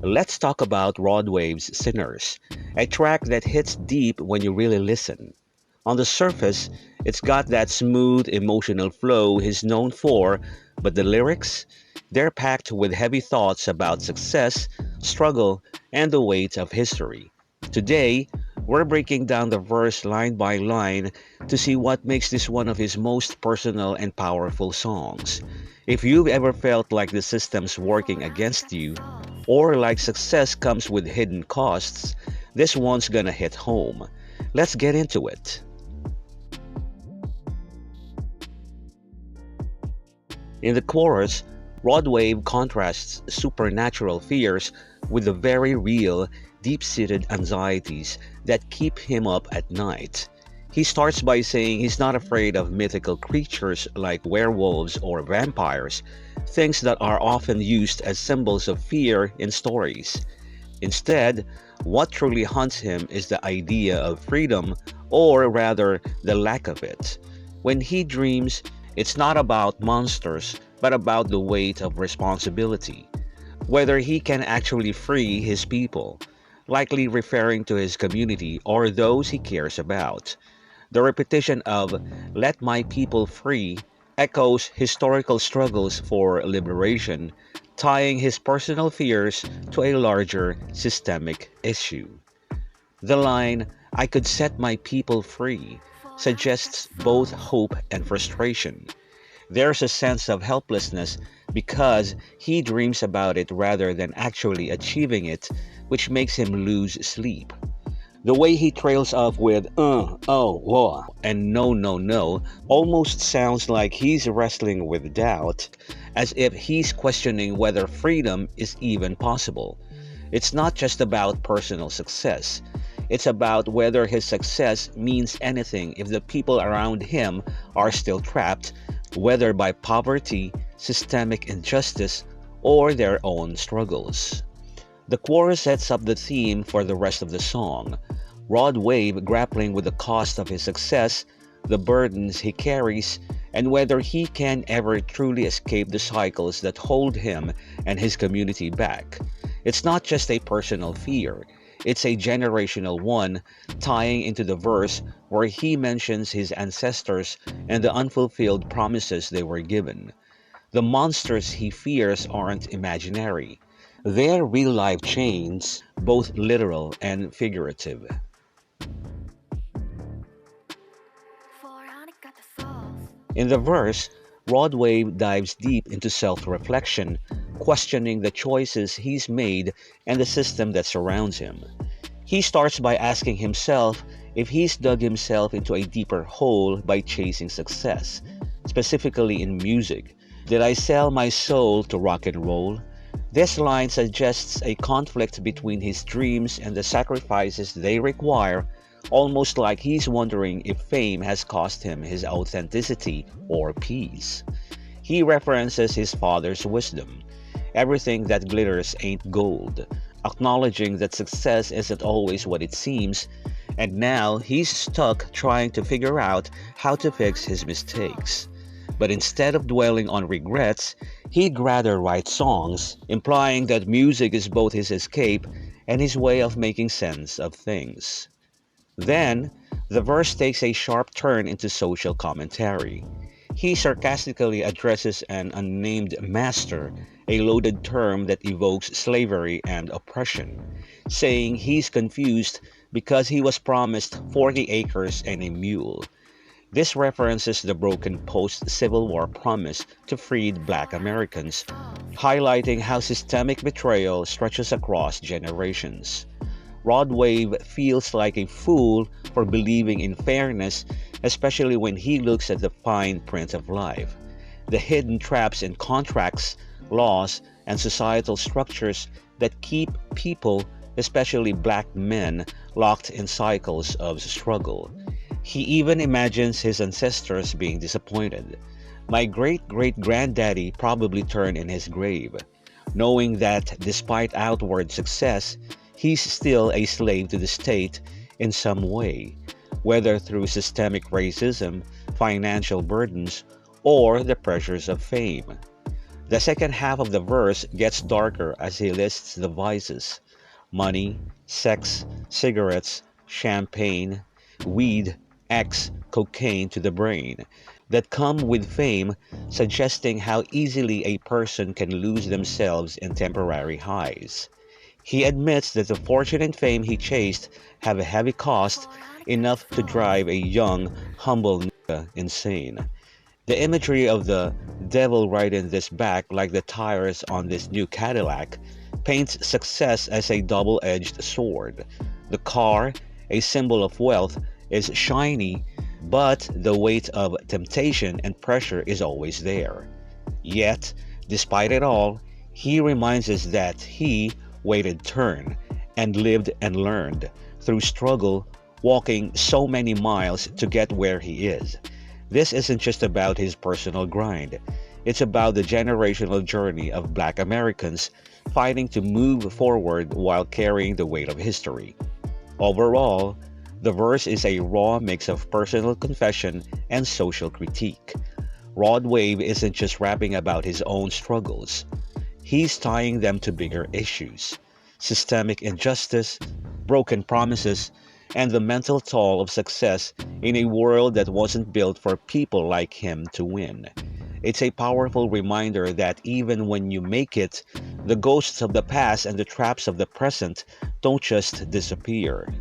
Let's talk about Rod Wave's Sinners, a track that hits deep when you really listen. On the surface, it's got that smooth emotional flow he's known for, but the lyrics? They're packed with heavy thoughts about success, struggle, and the weight of history. Today, we're breaking down the verse line by line to see what makes this one of his most personal and powerful songs. If you've ever felt like the system's working against you, or like success comes with hidden costs, this one's gonna hit home. Let's get into it. In the chorus, Rod Wave contrasts supernatural fears with the very real, deep seated anxieties that keep him up at night. He starts by saying he's not afraid of mythical creatures like werewolves or vampires, things that are often used as symbols of fear in stories. Instead, what truly haunts him is the idea of freedom, or rather, the lack of it. When he dreams, it's not about monsters, but about the weight of responsibility. Whether he can actually free his people, likely referring to his community or those he cares about. The repetition of "let my people free" echoes historical struggles for liberation, tying his personal fears to a larger systemic issue. The line, "I could set my people free," suggests both hope and frustration. There's a sense of helplessness because he dreams about it rather than actually achieving it, which makes him lose sleep. The way he trails off with oh, whoa, and no, no, no almost sounds like he's wrestling with doubt, as if he's questioning whether freedom is even possible. It's not just about personal success. It's about whether his success means anything if the people around him are still trapped, whether by poverty, systemic injustice, or their own struggles. The chorus sets up the theme for the rest of the song. Rod Wave grappling with the cost of his success, the burdens he carries, and whether he can ever truly escape the cycles that hold him and his community back. It's not just a personal fear, it's a generational one, tying into the verse where he mentions his ancestors and the unfulfilled promises they were given. The monsters he fears aren't imaginary. They're real life chains, both literal and figurative. In the verse, Broadway dives deep into self reflection, questioning the choices he's made and the system that surrounds him. He starts by asking himself if he's dug himself into a deeper hole by chasing success, specifically in music. Did I sell my soul to rock and roll? This line suggests a conflict between his dreams and the sacrifices they require, almost like he's wondering if fame has cost him his authenticity or peace. He references his father's wisdom. Everything that glitters ain't gold, acknowledging that success isn't always what it seems, and now he's stuck trying to figure out how to fix his mistakes. But instead of dwelling on regrets, he'd rather write songs, implying that music is both his escape and his way of making sense of things. Then, the verse takes a sharp turn into social commentary. He sarcastically addresses an unnamed master, a loaded term that evokes slavery and oppression, saying he's confused because he was promised 40 acres and a mule. This references the broken post-Civil War promise to freed Black Americans, highlighting how systemic betrayal stretches across generations. Rod Wave feels like a fool for believing in fairness, especially when he looks at the fine print of life. The hidden traps in contracts, laws, and societal structures that keep people, especially black men, locked in cycles of struggle. He even imagines his ancestors being disappointed. My great great granddaddy probably turned in his grave, knowing that despite outward success, he's still a slave to the state in some way, whether through systemic racism, financial burdens, or the pressures of fame. The second half of the verse gets darker as he lists the vices: money, sex, cigarettes, champagne, weed, X, cocaine to the brain, that come with fame, suggesting how easily a person can lose themselves in temporary highs. He admits that the fortune and fame he chased have a heavy cost, enough to drive a young, humble nigga insane. The imagery of the devil riding this back like the tires on this new Cadillac paints success as a double-edged sword. The car, a symbol of wealth, is shiny, but the weight of temptation and pressure is always there. Yet, despite it all, he reminds us that he waited turn and lived and learned through struggle, walking so many miles to get where he is. This isn't just about his personal grind. It's about the generational journey of Black Americans fighting to move forward while carrying the weight of history. Overall, the verse is a raw mix of personal confession and social critique. Rod Wave isn't just rapping about his own struggles. He's tying them to bigger issues: systemic injustice, broken promises, and the mental toll of success in a world that wasn't built for people like him to win. It's a powerful reminder that even when you make it, the ghosts of the past and the traps of the present don't just disappear.